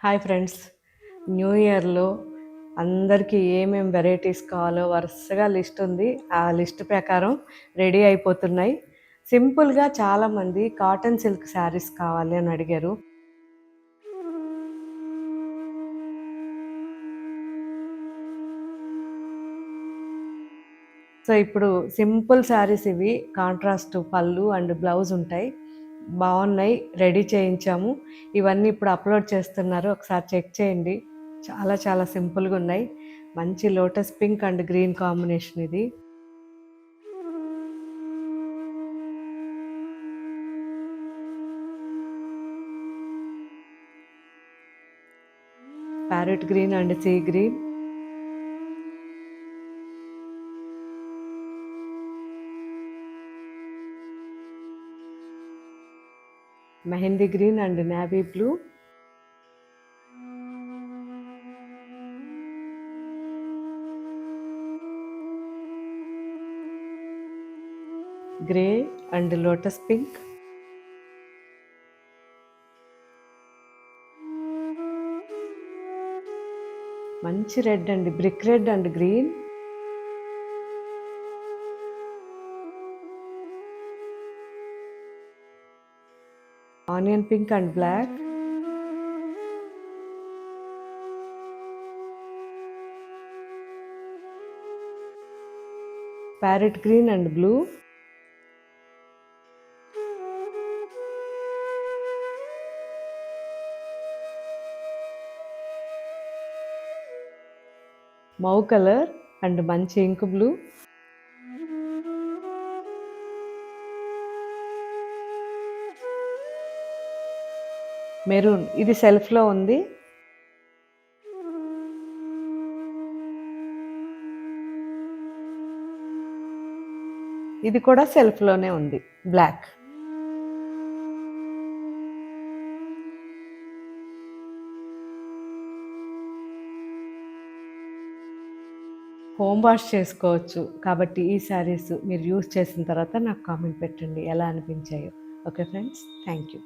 Hi friends, new ఇయర్లో అందరికీ ఏమేమి వెరైటీస్ కావాలో వరుసగా లిస్ట్ ఉంది. ఆ లిస్ట్ ప్రకారం రెడీ అయిపోతున్నాయి. సింపుల్గా చాలామంది కాటన్ సిల్క్ శారీస్ కావాలి అని అడిగారు. సో ఇప్పుడు సింపుల్ శారీస్ ఇవి. కాంట్రాస్ట్ పళ్ళు అండ్ బ్లౌజ్ ఉంటాయి. బాగున్నాయి, రెడీ చేయించాము. ఇవన్నీ ఇప్పుడు అప్లోడ్ చేస్తున్నారు, ఒకసారి చెక్ చేయండి. చాలా చాలా సింపుల్గా ఉన్నాయి. మంచి lotus pink and green combination ఇది. Parrot green and sea green, mehndi green and navy blue, grey and lotus pink, మంచి రెడ్ అండి, brick red and green, onion pink and black, parrot green and blue, mauve colour and మంచి ink blue, maroon, ఇది సెల్ఫ్లో ఉంది. ఇది కూడా సెల్ఫ్లోనే ఉంది, black. Home wash చేసుకోవచ్చు కాబట్టి ఈ శారీస్ మీరు యూస్ చేసిన తర్వాత నాకు కామెంట్ పెట్టండి ఎలా అనిపించాయో. Okay friends, thank you.